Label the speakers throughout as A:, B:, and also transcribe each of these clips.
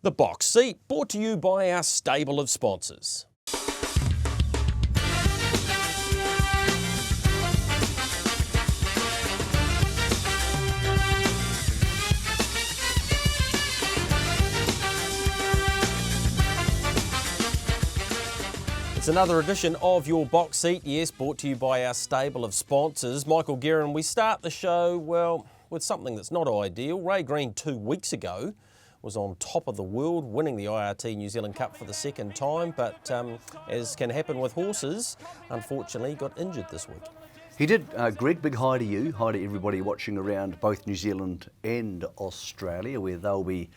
A: The Box Seat, brought to you by our stable of sponsors. It's another edition of your Box Seat, yes, brought to you by our stable of sponsors. Michael Guerin, we start the show, well, with something that's not ideal. Ray Green 2 weeks ago was on top of the world, winning the IRT New Zealand Cup for the second time, but as can happen with horses, unfortunately got injured this week.
B: He did. Greg, big hi to you, hi to everybody watching around both New Zealand and Australia, where they'll be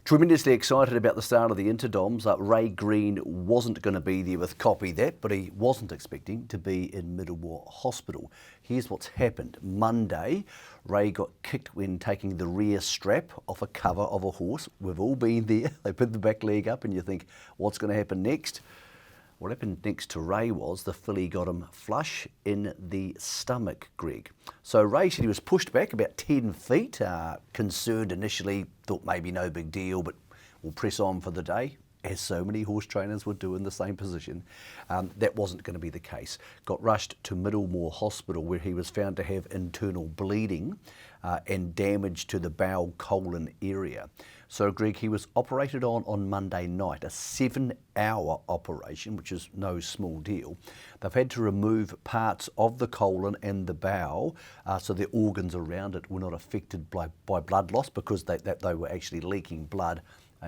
B: tremendously excited about the start of the Interdoms. Ray Green wasn't going to be there with Copy That, but he wasn't expecting to be in Middlemore Hospital. Here's what's happened. Monday, Ray got kicked when taking the rear strap off a cover of a horse. We've all been there. They put the back leg up and you think, what's going to happen next? What happened next to Ray was the filly got him flush in the stomach, Greg. So Ray said he was pushed back about 10 feet, concerned initially, thought maybe no big deal, but we'll press on for the day, as so many horse trainers would do in the same position. That wasn't going to be the case. Got rushed to Middlemore Hospital, where he was found to have internal bleeding and damage to the bowel colon area. So, Greg, he was operated on Monday night, a 7-hour operation, which is no small deal. They've had to remove parts of the colon and the bowel, so the organs around it were not affected by blood loss because they were actually leaking blood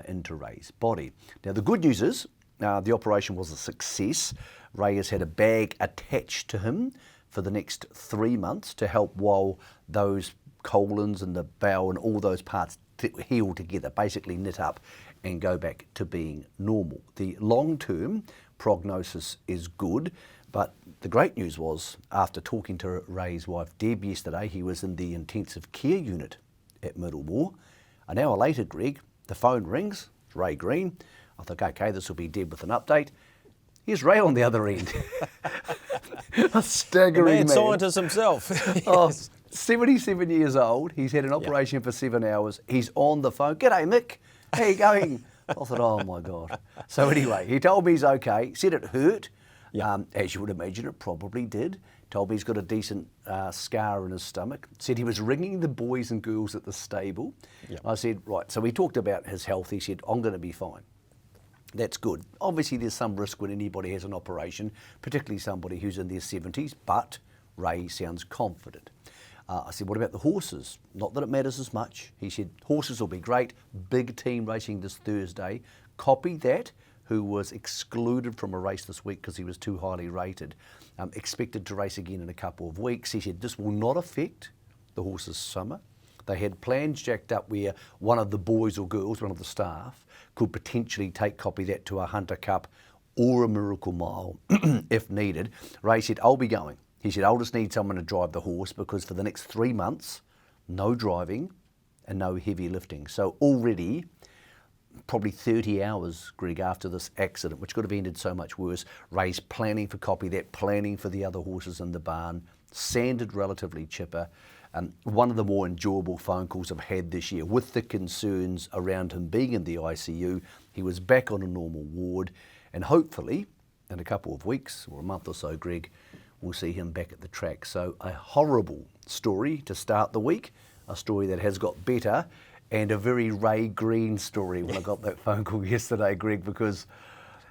B: into Ray's body. Now, the good news is the operation was a success. Ray has had a bag attached to him for the next 3 months to help while those colons and the bowel and all those parts heal together, basically knit up and go back to being normal. The long-term prognosis is good, but the great news was, after talking to Ray's wife Deb yesterday, he was in the intensive care unit at Middlemore. An hour later, Greg, the phone rings. It's Ray Green. I thought, okay, this will be Deb with an update. Here's Ray on the other end. A staggering
A: man. Scientist himself. Yes.
B: Oh, 77 years old. He's had an operation for 7 hours. He's on the phone. G'day, Mick. How you going? I thought, oh my God. So anyway, he told me he's okay. Said it hurt. As you would imagine, it probably did. Told me he's got a decent scar in his stomach. Said he was ringing the boys and girls at the stable. I said, right. So we talked about his health. He said, I'm going to be fine. That's good. Obviously, there's some risk when anybody has an operation, particularly somebody who's in their 70s, but Ray sounds confident. I said, what about the horses? Not that it matters as much. He said, horses will be great. Big team racing this Thursday. Copy That, who was excluded from a race this week because he was too highly rated, expected to race again in a couple of weeks. He said, this will not affect the horses' summer. They had plans jacked up where one of the boys or girls, one of the staff, could potentially take Copy That to a Hunter Cup or a Miracle Mile if needed. Ray said, I'll be going. He said, I'll just need someone to drive the horse because for the next 3 months, no driving and no heavy lifting. So already, probably 30 hours, Greg, after this accident, which could have ended so much worse, Ray's planning for Copy That, planning for the other horses in the barn, sanded relatively chipper. One of the more enjoyable phone calls I've had this year with the concerns around him being in the ICU. He was back on a normal ward and hopefully in a couple of weeks or a month or so, Greg, we'll see him back at the track. So a horrible story to start the week, a story that has got better, and a very Ray Green story when I got that phone call yesterday, Greg, because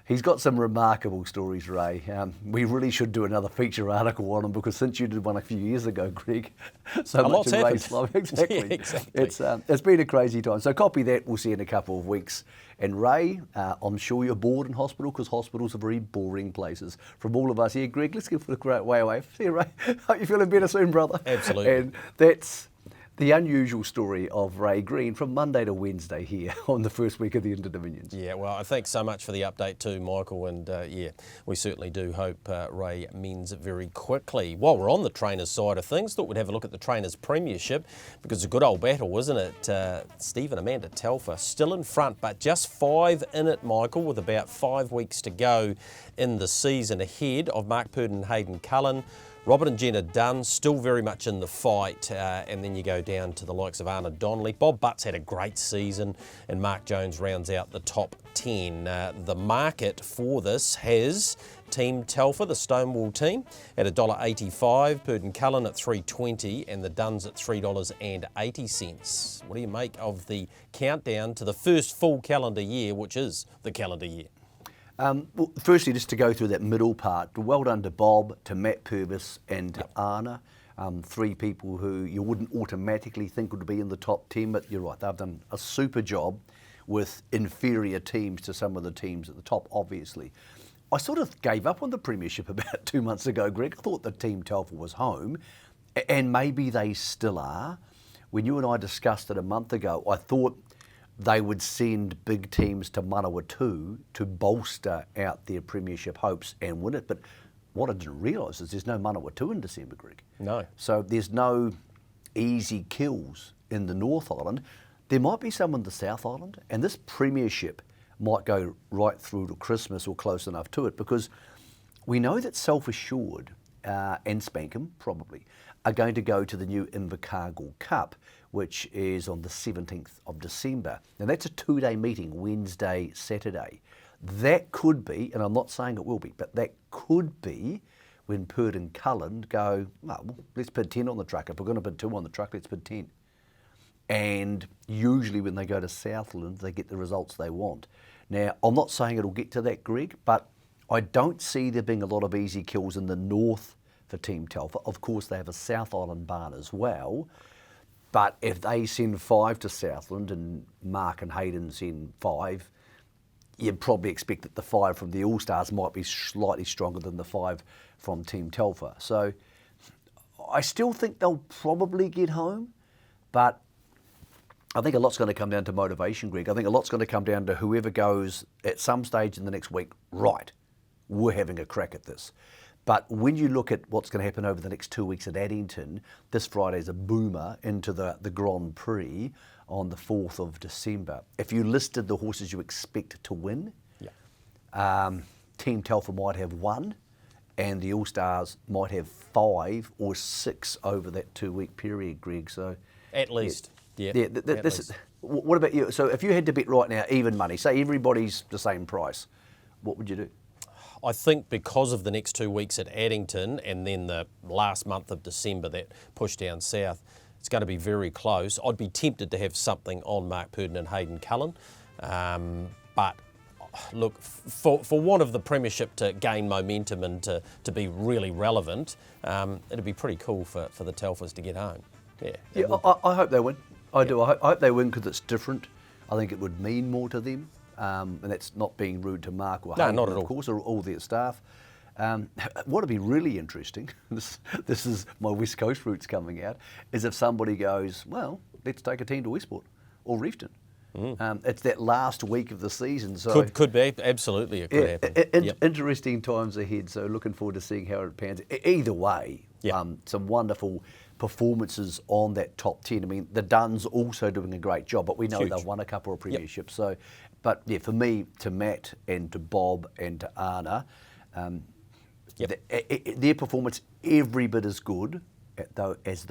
B: he's got some remarkable stories, Ray. We really should do another feature article on him because since you did one a few years ago, Greg, so much in Ray's life. Exactly.
A: Yeah, exactly.
B: It's been a crazy time. So Copy That, we'll see in a couple of weeks. And Ray, I'm sure you're bored in hospital because hospitals are very boring places. From all of us here, Greg, let's give it a great way away. See you, Ray. Hope you're feeling better soon, brother.
A: Absolutely.
B: And that's the unusual story of Ray Green from Monday to Wednesday here on the first week of the Interdominions.
A: Yeah, well, thanks so much for the update too, Michael, and yeah, we certainly do hope Ray mends it very quickly. While we're on the trainers' side of things, thought we'd have a look at the trainers' premiership because it's a good old battle, wasn't it? Steve and Amanda Telfer still in front, but just 5 in it, Michael, with about 5 weeks to go in the season ahead of Mark Purdon and Hayden Cullen. Robert and Jenna Dunn still very much in the fight, and then you go down to the likes of Anna Donnelly. Bob Butts had a great season, and Mark Jones rounds out the top 10. The market for this has Team Telfer, the Stonewall team, at $1.85, Purdon Cullen at $3.20, and the Duns at $3.80. What do you make of the countdown to the first full calendar year, which is the calendar year?
B: Well, firstly, just to go through that middle part, well done to Bob, to Matt Purvis and to Anna. Three people who you wouldn't automatically think would be in the top 10, but you're right, they've done a super job with inferior teams to some of the teams at the top, obviously. I sort of gave up on the premiership about 2 months ago, Greg. I thought the Team Telfer was home, and maybe they still are. When you and I discussed it a month ago, I thought they would send big teams to Manawatu to bolster out their premiership hopes and win it. But what I didn't realise is there's no Manawatu in December, Greg.
A: No.
B: So there's no easy kills in the North Island. There might be some in the South Island, and this premiership might go right through to Christmas or close enough to it, because we know that Self Assured and Spankham probably are going to go to the new Invercargill Cup, which is on the 17th of December. Now that's a 2-day meeting, Wednesday, Saturday. That could be, and I'm not saying it will be, but that could be when Purdon Cullen go, well, let's put 10 on the truck. If we're going to put 2 on the truck, let's put 10. And usually when they go to Southland, they get the results they want. Now, I'm not saying it'll get to that, Greg, but I don't see there being a lot of easy kills in the north for Team Telfer. Of course, they have a South Island barn as well. But if they send 5 to Southland and Mark and Hayden send 5, you'd probably expect that the 5 from the All-Stars might be slightly stronger than the 5 from Team Telfer. So I still think they'll probably get home, but I think a lot's going to come down to motivation, Greg. I think a lot's going to come down to whoever goes at some stage in the next week, right, we're having a crack at this. But when you look at what's going to happen over the next 2 weeks at Addington, this Friday's a boomer into the Grand Prix on the 4th of December. If you listed the horses you expect to win, Team Telfer might have 1, and the All-Stars might have 5 or 6 over that 2-week period, Greg. So
A: at least.
B: What about you? So if you had to bet right now, even money, say everybody's the same price, what would you do?
A: I think because of the next 2 weeks at Addington and then the last month of December, that push down south, it's going to be very close. I'd be tempted to have something on Mark Purdon and Hayden Cullen. But look, for want of the premiership to gain momentum and to be really relevant, it'd be pretty cool for the Telfers to get home.
B: Yeah, I hope they win. I do. I hope they win because it's different. I think it would mean more to them. And that's not being rude to Mark or Hayden,
A: not at all.
B: Of course, or all their staff. What would be really interesting, this is my West Coast roots coming out, is if somebody goes, well, let's take a team to Westport or Reefton. It's that last week of the season. So
A: could be, absolutely, it could happen.
B: Interesting times ahead, so looking forward to seeing how it pans. Either way, some wonderful performances on that top 10. I mean, the Duns also doing a great job, but we know they've won a couple of premierships. So, but yeah, for me, to Matt and to Bob and to Anna, their performance every bit as good as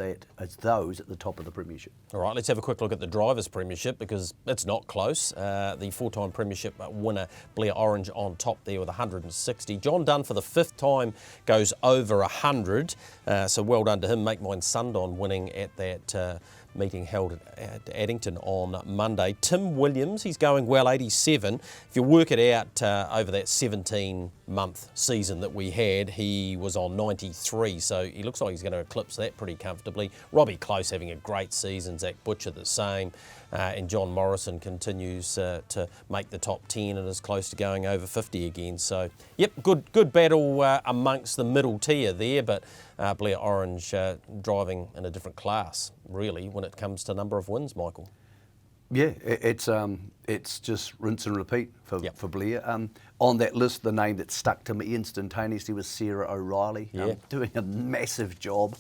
B: those at the top of the premiership.
A: All right, let's have a quick look at the Drivers' Premiership because it's not close. The 4-time premiership winner, Blair Orange, on top there with 160. John Dunn for the 5th time goes over 100. So well done to him. Make Mine Sundon winning at that meeting held at Addington on Monday. Tim Williams, he's going well, 87. If you work it out over that 17-month season that we had, he was on 93, so he looks like he's going to eclipse that pretty comfortably. Robbie Close having a great season, Zach Butcher the same, and John Morrison continues to make the top 10 and is close to going over 50 again. So, yep, good battle amongst the middle tier there, but Blair Orange driving in a different class, really, when it comes to number of wins, Michael.
B: Yeah, it's just rinse and repeat for Blair. On that list, the name that stuck to me instantaneously was Sarah O'Reilly, doing a massive job.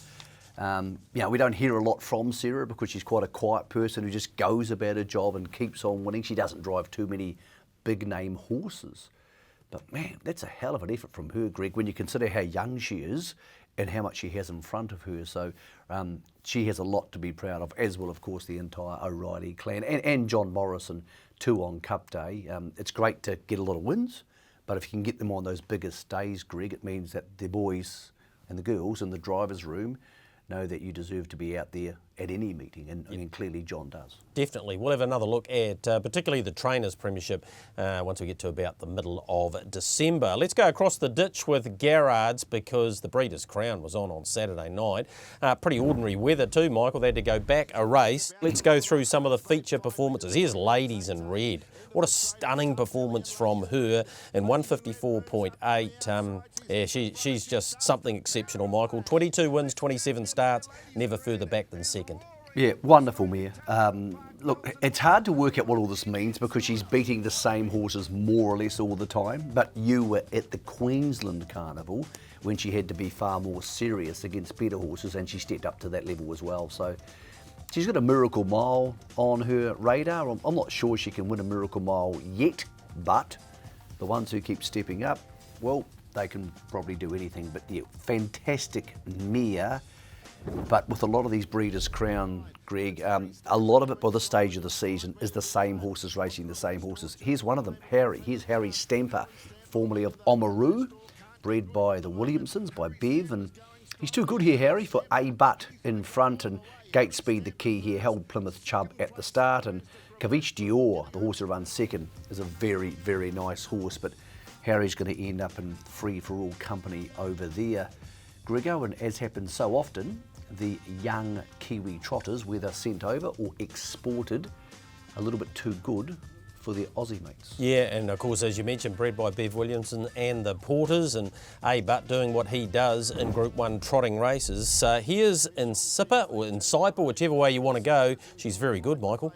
B: We don't hear a lot from Sarah because she's quite a quiet person who just goes about her job and keeps on winning. She doesn't drive too many big name horses. But man, that's a hell of an effort from her, Greg, when you consider how young she is and how much she has in front of her. So she has a lot to be proud of, as will, of course, the entire O'Reilly clan and John Morrison too on Cup Day. It's great to get a lot of wins, but if you can get them on those biggest days, Greg, it means that the boys and the girls in the driver's room know that you deserve to be out there at any meeting, and clearly John does.
A: Definitely. We'll have another look at particularly the Trainers Premiership once we get to about the middle of December. Let's go across the ditch with Garrards because the Breeders' Crown was on Saturday night. Pretty ordinary weather too, Michael. They had to go back a race. Let's go through some of the feature performances. Here's Ladies in Red. What a stunning performance from her in 154.8. Yeah, she's just something exceptional, Michael. 22 wins, 27 starts, never further back than second.
B: Yeah, wonderful mare. Look, it's hard to work out what all this means because she's beating the same horses more or less all the time, but you were at the Queensland Carnival when she had to be far more serious against better horses, and she stepped up to that level as well. So she's got a Miracle Mile on her radar. I'm not sure she can win a Miracle Mile yet, but the ones who keep stepping up, well, they can probably do anything. But yeah, fantastic mare. But with a lot of these Breeders' Crown, Greg, a lot of it by this stage of the season is the same horses racing the same horses. Here's one of them, Harry. Here's Harry Stamper, formerly of Oamaru, bred by the Williamsons, by Bev. And he's too good here, Harry, for a butt in front. And gate speed, the key here, held Plymouth Chubb at the start. And Kavish Dior, the horse who runs second, is a very, very nice horse. But Harry's going to end up in free-for-all company over there, Grego. And as happens so often, the young Kiwi trotters, whether sent over or exported, a little bit too good for their Aussie mates.
A: Yeah, and of course, as you mentioned, bred by Bev Williamson and the Porters, and A-Butt doing what he does in Group 1 trotting races. Here's Insippa, or Insipa, whichever way you want to go. She's very good, Michael.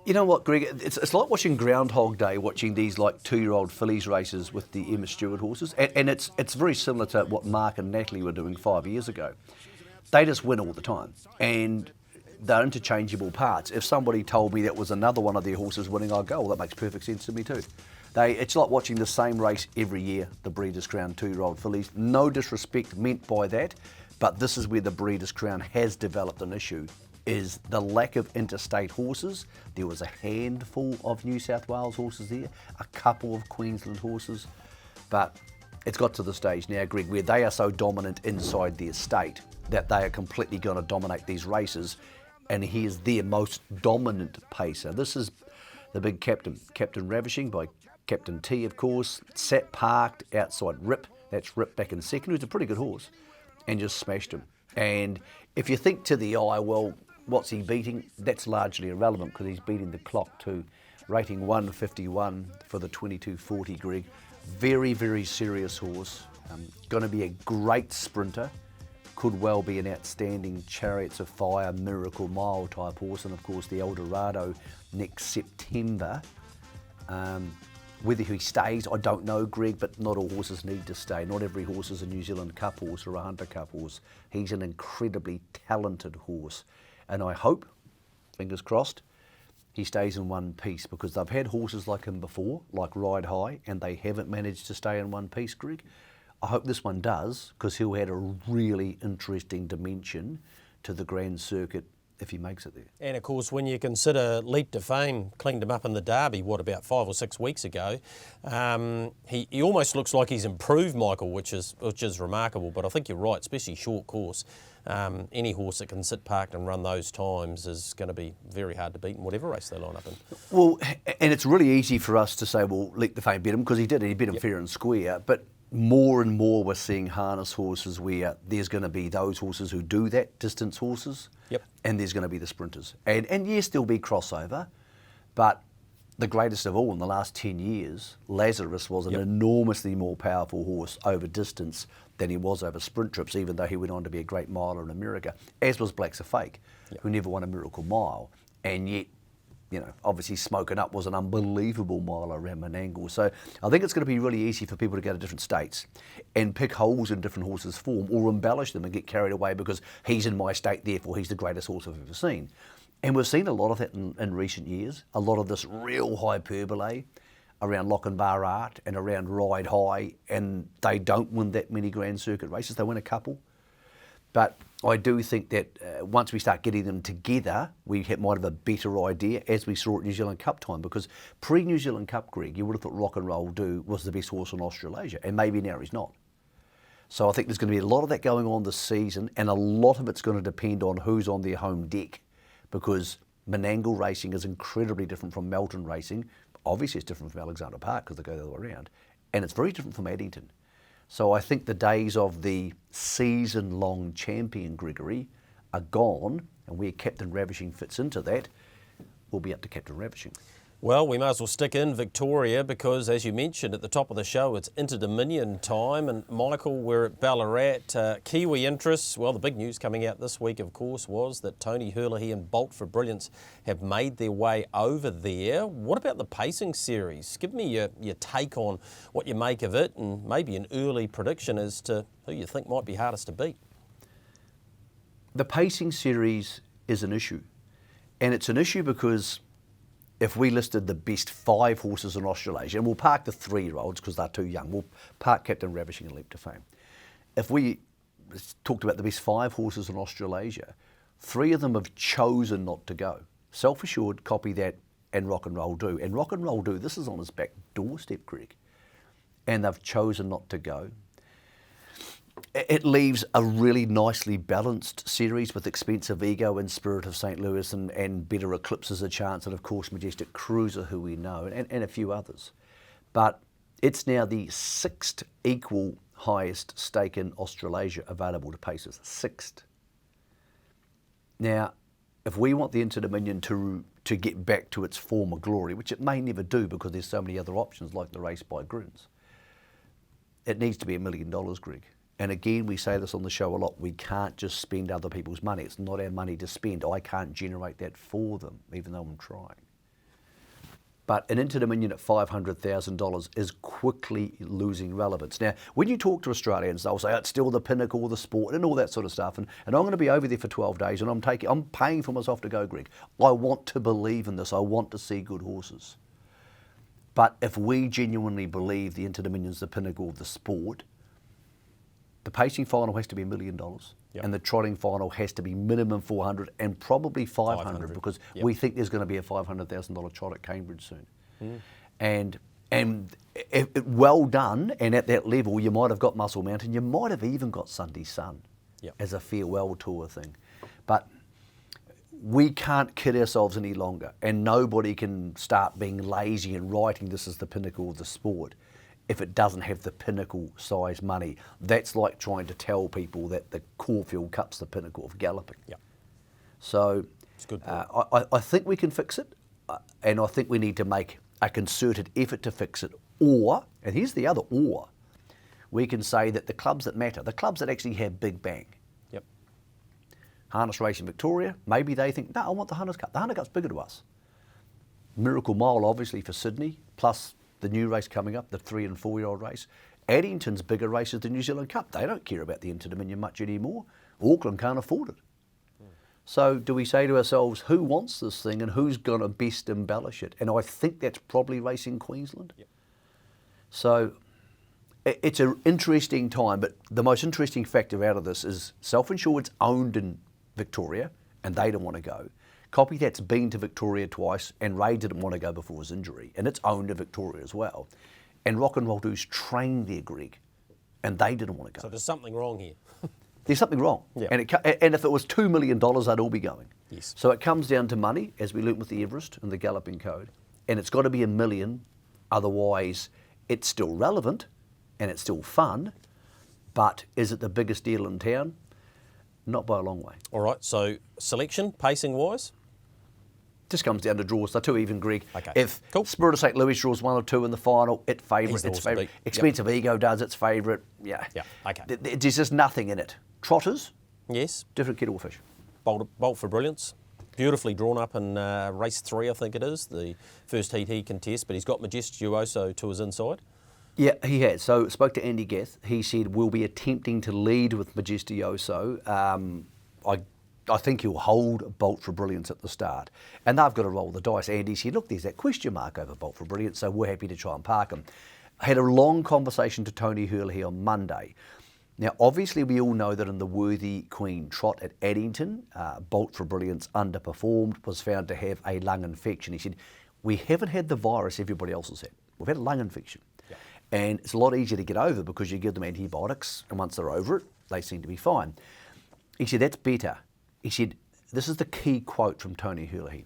B: You know what, Greg? It's like watching Groundhog Day, watching these like 2-year-old fillies races with the Emma Stewart horses, and it's very similar to what Mark and Natalie were doing 5 years ago. They just win all the time, and they're interchangeable parts. If somebody told me that was another one of their horses winning, I'd go, well, that makes perfect sense to me too. It's like watching the same race every year, the Breeders' Crown 2-year-old fillies. No disrespect meant by that, but this is where the Breeders' Crown has developed an issue, is the lack of interstate horses. There was a handful of New South Wales horses there, a couple of Queensland horses, but it's got to the stage now, Greg, where they are so dominant inside their state that they are completely going to dominate these races, and he is their most dominant pacer. This is the big captain, Captain Ravishing by Captain T, of course, sat parked outside Rip. That's Rip back in second, who's a pretty good horse, and just smashed him. And if you think to the eye, well, what's he beating? That's largely irrelevant because he's beating the clock too. Rating 151 for the 2240, Greg. Very, very serious horse. Going to be a great sprinter. Could well be an outstanding Chariots of Fire, Miracle Mile type horse. And of course the Eldorado next September. Whether he stays, I don't know, Greg, but not all horses need to stay. Not every horse is a New Zealand Cup horse or a Hunter Cup horse. He's an incredibly talented horse. And I hope, fingers crossed, he stays in one piece, because they've had horses like him before, like Ride High, and they haven't managed to stay in one piece, Greg. I hope this one does, because he'll add a really interesting dimension to the Grand Circuit if he makes it there.
A: And of course, when you consider Leap to Fame cleaned him up in the Derby, about 5 or 6 weeks ago, he almost looks like he's improved, Michael, which is remarkable. But I think you're right, especially short course. Any horse that can sit parked and run those times is going to be very hard to beat in whatever race they line up in.
B: Well, and it's really easy for us to say, well, Leap to Fame beat him, because he did. He beat him fair and square. But more and more we're seeing harness horses where there's going to be those horses who do that, distance horses, and there's going to be the sprinters. And yes, there'll be crossover, but the greatest of all in the last 10 years, Lazarus was an enormously more powerful horse over distance than he was over sprint trips, even though he went on to be a great miler in America, as was Black's a Fake, who never won a Miracle Mile, and yet, you know, obviously Smoking Up was an unbelievable miler around Menangle. So I think it's going to be really easy for people to go to different states and pick holes in different horses' form, or embellish them and get carried away because he's in my state, therefore he's the greatest horse I've ever seen. And we've seen a lot of that in recent years, a lot of this real hyperbole around Lochinvar Art and around Ride High, and they don't win that many Grand Circuit races. They win a couple. But I do think that once we start getting them together, we might have a better idea, as we saw at New Zealand Cup time, because pre-New Zealand Cup, Greg, you would have thought Rock and Roll Do was the best horse in Australasia, and maybe now he's not. So I think there's going to be a lot of that going on this season, and a lot of it's going to depend on who's on their home deck, because Menangle racing is incredibly different from Melton racing. Obviously it's different from Alexandra Park because they go the other way around, and it's very different from Addington. So I think the days of the season-long champion, Gregory, are gone, and where Captain Ravishing fits into that will be up to Captain Ravishing.
A: Well, we might as well stick in Victoria because, as you mentioned at the top of the show, it's Inter-Dominion time. And Michael, we're at Ballarat. Kiwi interests, well, the big news coming out this week, of course, was that Tony Herlihy and Bolt for Brilliance have made their way over there. What about the pacing series? Give me your take on what you make of it and maybe an early prediction as to who you think might be hardest to beat.
B: The pacing series is an issue. And it's an issue because if we listed the best 5 horses in Australasia, and we'll park the 3-year-olds because they're too young, we'll park Captain Ravishing and Leap to Fame. If we talked about the best 5 horses in Australasia, 3 of them have chosen not to go. Self Assured, Copy That, and Rock and Roll Do. And Rock and Roll Do, this is on his back doorstep, Greg. And they've chosen not to go. It leaves a really nicely balanced series with Expensive Ego and Spirit of St. Louis and Better Eclipses a chance, and of course Majestic Cruiser, who we know, and a few others. But it's now the 6th equal highest stake in Australasia available to pacers. 6th. Now, if we want the Inter-Dominion to get back to its former glory, which it may never do because there's so many other options like the race by Grins, it needs to be $1 million, Greg. And again, we say this on the show a lot, we can't just spend other people's money. It's not our money to spend. I can't generate that for them, even though I'm trying. But an Inter-Dominion at $500,000 is quickly losing relevance. Now, when you talk to Australians, they'll say, oh, it's still the pinnacle of the sport and all that sort of stuff. And I'm going to be over there for 12 days and I'm paying for myself to go, Greg. I want to believe in this. I want to see good horses. But if we genuinely believe the Inter-Dominion's the pinnacle of the sport, the pacing final has to be $1 million, and the trotting final has to be minimum 400 and probably 500 because we think there's going to be a $500,000 trot at Cambridge soon. And if well done, and at that level, you might have got Muscle Mountain, you might have even got Sunday Sun as a farewell tour thing. But we can't kid ourselves any longer, and nobody can start being lazy and writing this is the pinnacle of the sport if it doesn't have the pinnacle size money. That's like trying to tell people that the Caulfield Cup's the pinnacle of galloping. So it's good. I think we can fix it, and I think we need to make a concerted effort to fix it. Or, and here's the other or, we can say that the clubs that matter, the clubs that actually have big bang, Harness Racing Victoria, maybe they think, no, I want the Hunters Cup. The Hunter Cup's bigger to us. Miracle Mile, obviously, for Sydney, plus the new race coming up, the 3- and 4-year-old race. Addington's bigger race is the New Zealand Cup. They don't care about the Inter-Dominion much anymore. Auckland can't afford it. So do we say to ourselves, who wants this thing and who's going to best embellish it? And I think that's probably Racing Queensland. So it's an interesting time, but the most interesting factor out of this is Self-Insured's owned in Victoria, and they don't want to go. Copy That's been to Victoria twice, and Ray didn't want to go before his injury, and it's owned in Victoria as well. And Rock and Roll Do's trained there, Greg, and they didn't want to go.
A: So there's something wrong here.
B: There's something wrong. And if it was $2 million, they'd all be going. So it comes down to money, as we learnt with the Everest and the Galloping Code, and it's got to be $1 million, otherwise it's still relevant and it's still fun, but is it the biggest deal in town? Not by a long way. All
A: right, so selection, pacing-wise?
B: Just comes down to draws. They're too even, Greg. If Spirit of St. Louis draws 1 or 2 in the final, it's favourite. Expensive Ego does, it's favourite. There's just nothing in it. Trotters?
A: Yes.
B: Different kettle of fish.
A: Bolt for Brilliance. Beautifully drawn up in race 3, I think it is. The first heat he contests, but he's got Majestuoso to his inside.
B: Yeah, he has. So spoke to Andy Gath. He said we'll be attempting to lead with Majestuoso. I I think he'll hold Bolt for Brilliance at the start. And they've got to roll the dice. Andy said, look, there's that question mark over Bolt for Brilliance, so we're happy to try and park him. I had a long conversation to Tony Hurley on Monday. Now, obviously, we all know that in the Worthy Queen Trot at Addington, Bolt for Brilliance underperformed, was found to have a lung infection. He said, we haven't had the virus everybody else has had. We've had a lung infection. Yeah. And it's a lot easier to get over because you give them antibiotics, and once they're over it, they seem to be fine. He said, that's better. He said, this is the key quote from Tony Hurley.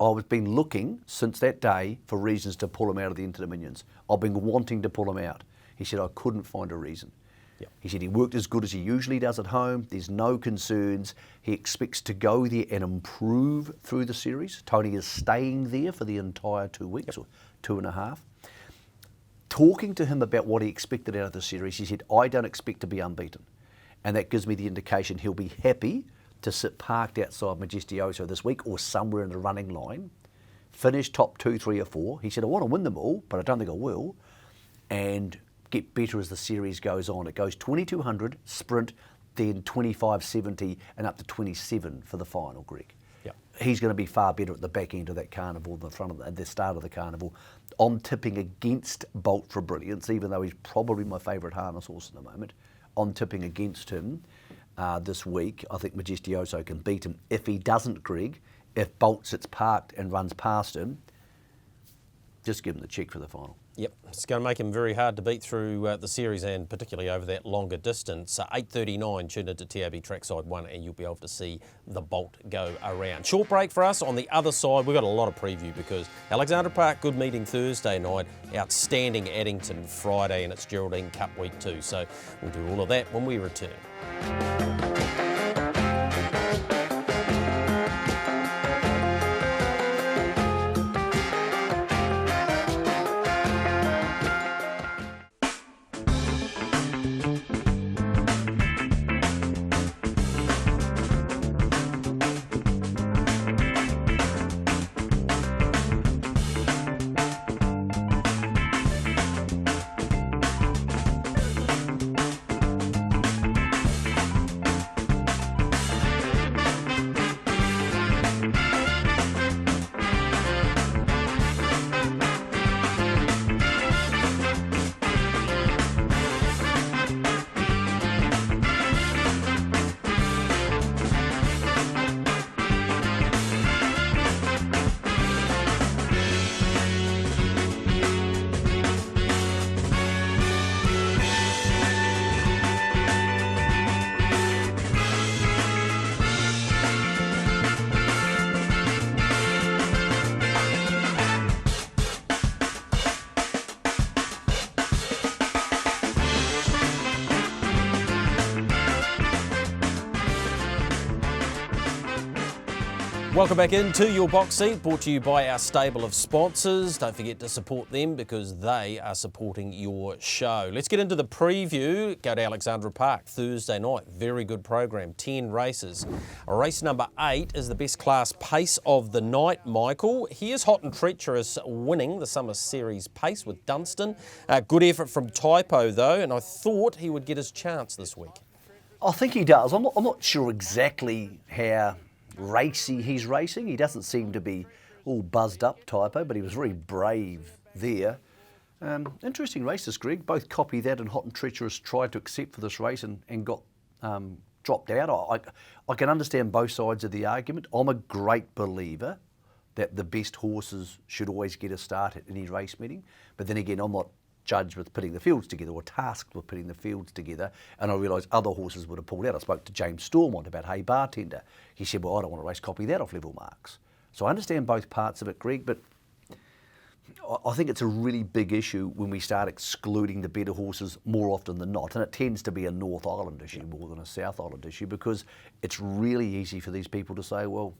B: I've been looking since that day for reasons to pull him out of the Inter-Dominions. I've been wanting to pull him out. He said, I couldn't find a reason. Yep. He said he worked as good as he usually does at home. There's no concerns. He expects to go there and improve through the series. Tony is staying there for the entire 2 weeks, or 2.5. Talking to him about what he expected out of the series, he said, I don't expect to be unbeaten. And that gives me the indication he'll be happy to sit parked outside Majestuoso this week or somewhere in the running line, finish top 2, 3 or 4. He said, I want to win them all, but I don't think I will, and get better as the series goes on. It goes 2200, sprint, then 2570 and up to 27 for the final, Greg. Yep. He's going to be far better at the back end of that carnival than the front of at the start of the carnival. I'm tipping against Bolt for Brilliance, even though he's probably my favourite harness horse at the moment. I'm tipping against him this week. I think Majestuoso can beat him. If he doesn't, Greg, if Bolt sits parked and runs past him, just give him the check for the final.
A: Yep, it's going to make him very hard to beat through the series and particularly over that longer distance. 8:39, tune into TAB Trackside 1 and you'll be able to see the Bolt go around. Short break for us. On the other side, we've got a lot of preview because Alexandra Park, good meeting Thursday night, outstanding Addington Friday, and it's Geraldine Cup week 2. So we'll do all of that when we return. Welcome back into your box seat, brought to you by our stable of sponsors. Don't forget to support them because they are supporting your show. Let's get into the preview. Go to Alexandra Park Thursday night. Very good program, 10 races. Race number 8 is the best class pace of the night, Michael. Here's Hot and Treacherous winning the Summer Series pace with Dunstan. Good effort from Typo though, and I thought he would get his chance this week.
B: I think he does. I'm not sure exactly how racy he's racing. He doesn't seem to be all buzzed up, Typo, but he was very brave there. Interesting races, Greg. Both Copy That and Hot and Treacherous tried to accept for this race and got dropped out. I can understand both sides of the argument. I'm a great believer that the best horses should always get a start at any race meeting, but then again, I'm not judged with putting the fields together or tasked with putting the fields together, and I realised other horses would have pulled out. I spoke to James Stormont about Hey Bartender. He said, well, I don't want to race Copy That off level marks. So I understand both parts of it, Greg, but I think it's a really big issue when we start excluding the better horses more often than not, and it tends to be a North Island issue more than a South Island issue, because it's really easy for these people to say, well,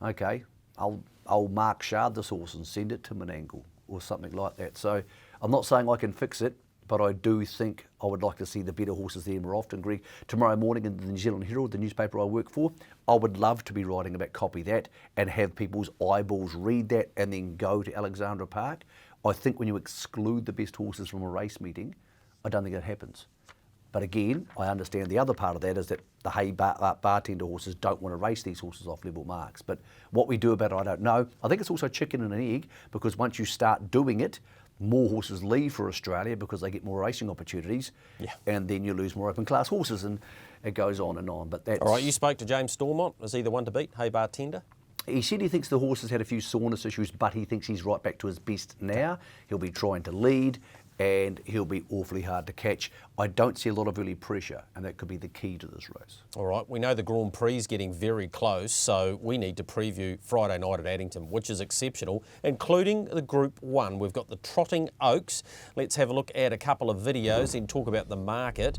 B: okay, I'll Mark Shard this horse and send it to Menangle or something like that. So I'm not saying I can fix it, but I do think I would like to see the better horses there more often, Greg. Tomorrow morning in the New Zealand Herald, the newspaper I work for, I would love to be writing about Copy That and have people's eyeballs read that and then go to Alexandra Park. I think when you exclude the best horses from a race meeting, I don't think that happens. But again, I understand the other part of that is that the hay bartender horses don't want to race these horses off level marks. But what we do about it, I don't know. I think it's also chicken and an egg, because once you start doing it, more horses leave for Australia because they get more racing opportunities, and then you lose more open class horses, and it goes on and on. But that's...
A: All right, you spoke to James Stormont. Is he the one to beat, hay bartender?
B: He said he thinks the horse has had a few soreness issues, but he thinks he's right back to his best now. He'll be trying to lead, and he'll be awfully hard to catch. I don't see a lot of early pressure, and that could be the key to this race.
A: All right, we know the Grand Prix is getting very close, so we need to preview Friday night at Addington, which is exceptional, including the Group 1. We've got the Trotting Oaks. Let's have a look at a couple of videos and talk about the market.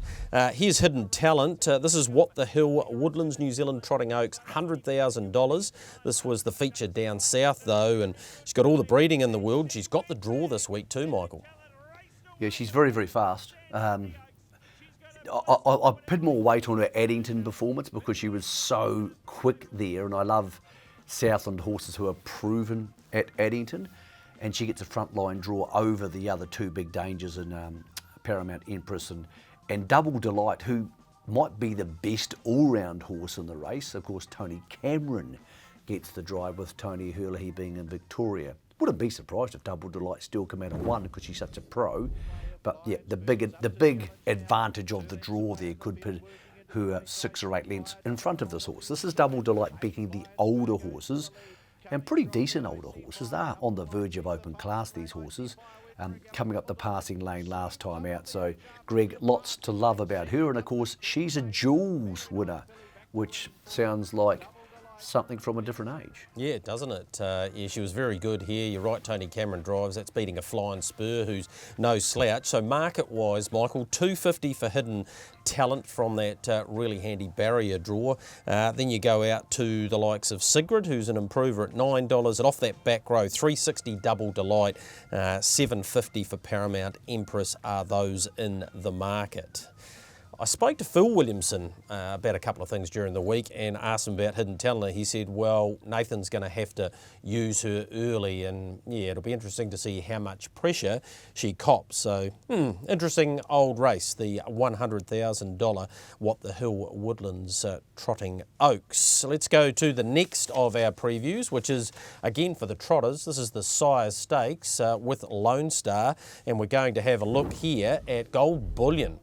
A: Here's Hidden Talent. This is What the Hill Woodlands New Zealand Trotting Oaks, $100,000. This was the feature down south, though, and she's got all the breeding in the world. She's got the draw this week too, Michael.
B: Yeah, she's very, very fast. I put more weight on her Addington performance because she was so quick there, and I love Southland horses who are proven at Addington, and she gets a frontline draw over the other two big dangers in Paramount Empress and Double Delight, who might be the best all-round horse in the race. Of course, Tony Cameron gets the drive with Tony Hurley being in Victoria. Wouldn't be surprised if Double Delight still come out and won because she's such a pro. But yeah, the big advantage of the draw there could put her 6 or 8 lengths in front of this horse. This is Double Delight beating the older horses, and pretty decent older horses. They're on the verge of open class, these horses, coming up the passing lane last time out. So Greg, lots to love about her, and of course she's a Jules winner, which sounds like something from a different age.
A: Yeah, doesn't it? Yeah, she was very good here. You're right, Tony Cameron drives. That's beating a Flying Spur, who's no slouch. So market-wise, Michael, $250 for Hidden Talent from that really handy barrier draw. Then you go out to the likes of Sigrid, who's an improver at $9. And off that back row, $360 Double Delight, $750 for Paramount Empress are those in the market. I spoke to Phil Williamson about a couple of things during the week and asked him about Hidden Talent. He said, well, Nathan's going to have to use her early, and yeah, it'll be interesting to see how much pressure she cops. So, interesting old race, the $100,000 What the Hill Woodlands Trotting Oaks. So let's go to the next of our previews, which is, again, for the trotters. This is the Sire Stakes with Lone Star, and we're going to have a look here at Gold Bullion.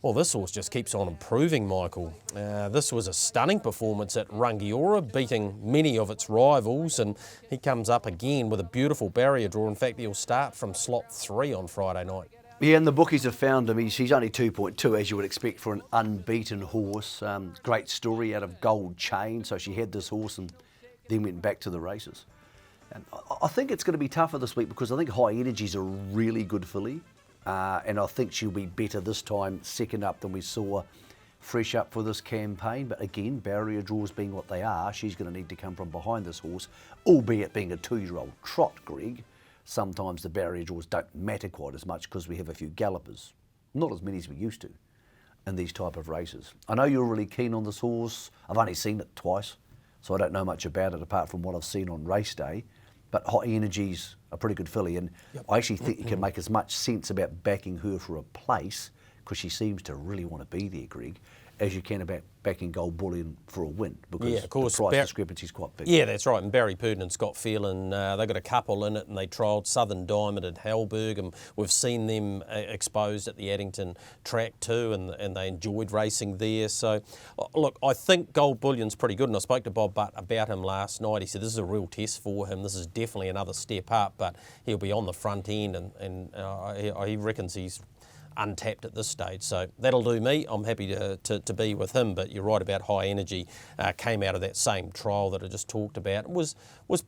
A: Well, this horse just keeps on improving, Michael. This was a stunning performance at Rangiora, beating many of its rivals, and he comes up again with a beautiful barrier draw. In fact, he'll start from slot 3 on Friday night.
B: Yeah, and the bookies have found him. He's only 2.2, as you would expect for an unbeaten horse. Great story out of Gold Chain. So she had this horse and then went back to the races. And I think it's going to be tougher this week because I think High Energy's a really good filly. And I think she'll be better this time, second up, than we saw fresh up for this campaign. But again, barrier draws being what they are, she's going to need to come from behind this horse, albeit being a 2-year-old trot, Greg. Sometimes the barrier draws don't matter quite as much because we have a few gallopers. Not as many as we used to in these type of races. I know you're really keen on this horse. I've only seen it twice, so I don't know much about it apart from what I've seen on race day. But High Energy's a pretty good filly, and I actually think you can make as much sense about backing her for a place, because she seems to really want to be there, Greg, as you can about backing Gold Bullion for a win, because of course, the price discrepancy is quite big.
A: Yeah, that's right. And Barry Purdon and Scott Phelan, they got a couple in it, and they trialled Southern Diamond at Halberg, and we've seen them exposed at the Addington track too, and they enjoyed racing there. So, look, I think Gold Bullion's pretty good, and I spoke to Bob Butt about him last night. He said this is a real test for him. This is definitely another step up, but he'll be on the front end, and he reckons he's untapped at this stage, so that'll do me. I'm happy to be with him, but you're right about High Energy. Came out of that same trial that I just talked about. Was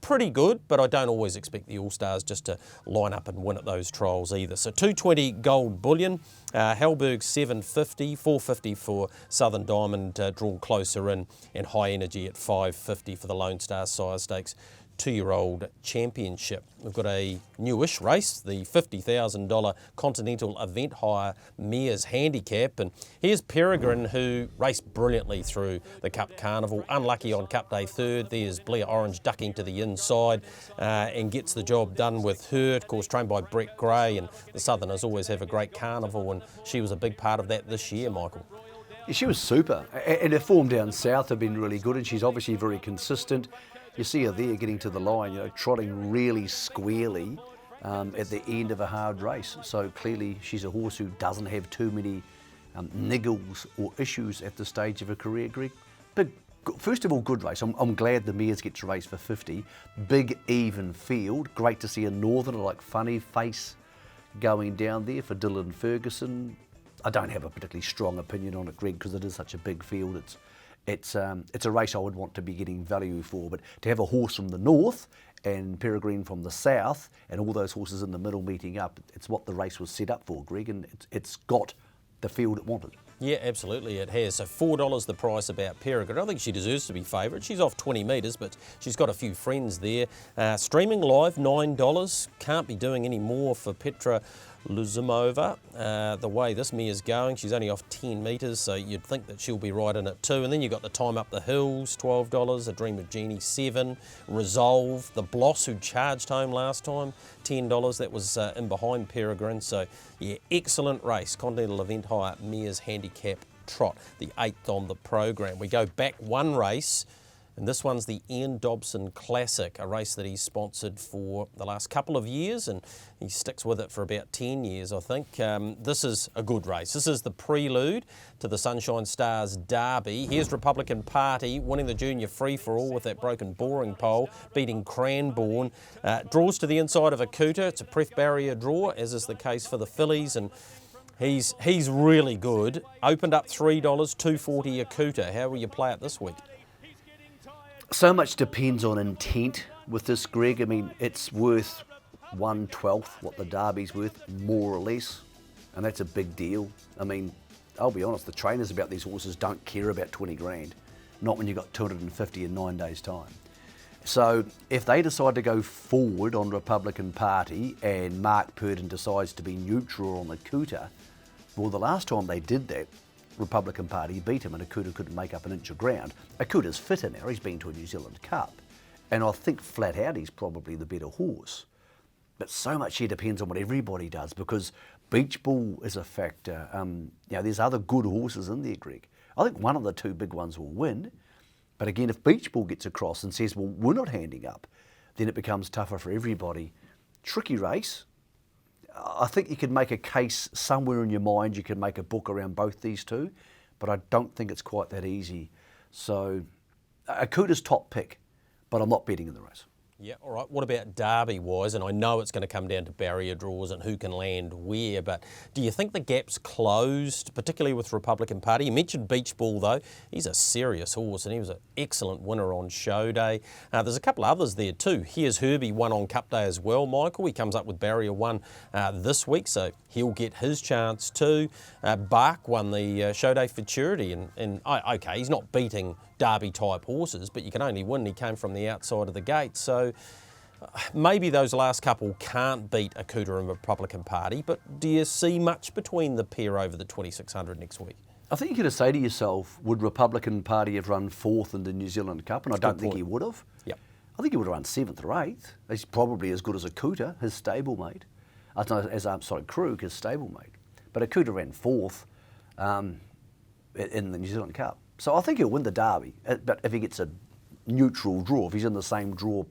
A: pretty good, but I don't always expect the All-Stars just to line up and win at those trials either. So $220 Gold Bullion, Halberg $750, $450 for Southern Diamond drawn closer in, and High Energy at $550 for the Lone Star Sire Stakes 2-year-old championship. We've got a newish race, the $50,000 Continental Event Hire Mares Handicap, and here's Peregrine, who raced brilliantly through the Cup Carnival. Unlucky on Cup Day third. There's Blair Orange ducking to the inside and gets the job done with her. Of course, trained by Brett Gray, and the Southerners always have a great carnival, and she was a big part of that this year, Michael.
B: She was super, and her form down south have been really good, and she's obviously very consistent. You see her there getting to the line, trotting really squarely at the end of a hard race. So clearly she's a horse who doesn't have too many niggles or issues at the stage of her career, Greg. First of all, good race. I'm glad the mares get to race for 50. Big, even field. Great to see a northerner like Funny Face going down there for Dylan Ferguson. I don't have a particularly strong opinion on it, Greg, because it is such a big field. It's a race I would want to be getting value for, but to have a horse from the north and Peregrine from the south and all those horses in the middle meeting up, it's what the race was set up for, Greg, and it's got the field it wanted.
A: Yeah, absolutely it has. So $4 the price about Peregrine. I think she deserves to be favourite. She's off 20 metres, but she's got a few friends there. Streaming live, $9. Can't be doing any more for Petra Luzimova. The way this mare's going, she's only off 10 metres, so you'd think that she'll be right in it too. And then you've got the Time Up the Hills, $12. A Dream of Jeannie, $7. Resolve, the Bloss who charged home last time, $10. That was in behind Peregrine. So yeah, excellent race. Continental Event Hire Mares Handicap Trot, the 8th on the program. We go back one race, and this one's the Ian Dobson Classic, a race that he's sponsored for the last couple of years, and he sticks with it for about 10 years, I think. This is a good race. This is the prelude to the Sunshine Stars Derby. Here's Republican Party winning the junior free-for-all with that broken boring pole, beating Cranbourne. Draws to the inside of Akuta. It's a pref barrier draw, as is the case for the fillies, and he's really good. Opened up $3, $2.40 Akuta. How will you play it this week?
B: So much depends on intent with this, Greg. I mean, it's worth 1/12 what the Derby's worth, more or less, and that's a big deal. I mean, I'll be honest, the trainers about these horses don't care about 20 grand, not when you've got 250 in 9 days' time. So if they decide to go forward on Republican Party and Mark Purdon decides to be neutral on Akuta, well, the last time they did that, Republican Party beat him and Akuta couldn't make up an inch of ground. Akuta's fitter now, he's been to a New Zealand Cup, and I think flat out he's probably the better horse. But so much here depends on what everybody does, because Beach Ball is a factor. There's other good horses in there, Greg. I think one of the two big ones will win, but again, if Beach Ball gets across and says, well, we're not handing up, then it becomes tougher for everybody. Tricky race. I think you could make a case somewhere in your mind, you could make a book around both these two, but I don't think it's quite that easy. So Akuta's top pick, but I'm not betting in the race.
A: Yeah, all right. What about Derby-wise? And I know it's going to come down to barrier draws and who can land where, but do you think the gap's closed, particularly with Republican Party? You mentioned Beach Ball, though. He's a serious horse, and he was an excellent winner on show day. There's a couple others there too. Here's Herbie, won on Cup Day as well, Michael. He comes up with barrier 1 this week, so he'll get his chance too. Bark won the show day futurity, and okay, he's not beating Derby-type horses, but you can only win. He came from the outside of the gate, so maybe those last couple can't beat Akuta and Republican Party, but do you see much between the pair over the 2600 next week?
B: I think you're going to say to yourself, would Republican Party have run 4th in the New Zealand Cup? And I don't think he would have.
A: Yep.
B: I think he would have run 7th or 8th. He's probably as good as Akuta, his stablemate. Krug, his stablemate. But Akuta ran 4th in the New Zealand Cup. So I think he'll win the Derby, but if he gets a neutral draw, if he's in the same draw,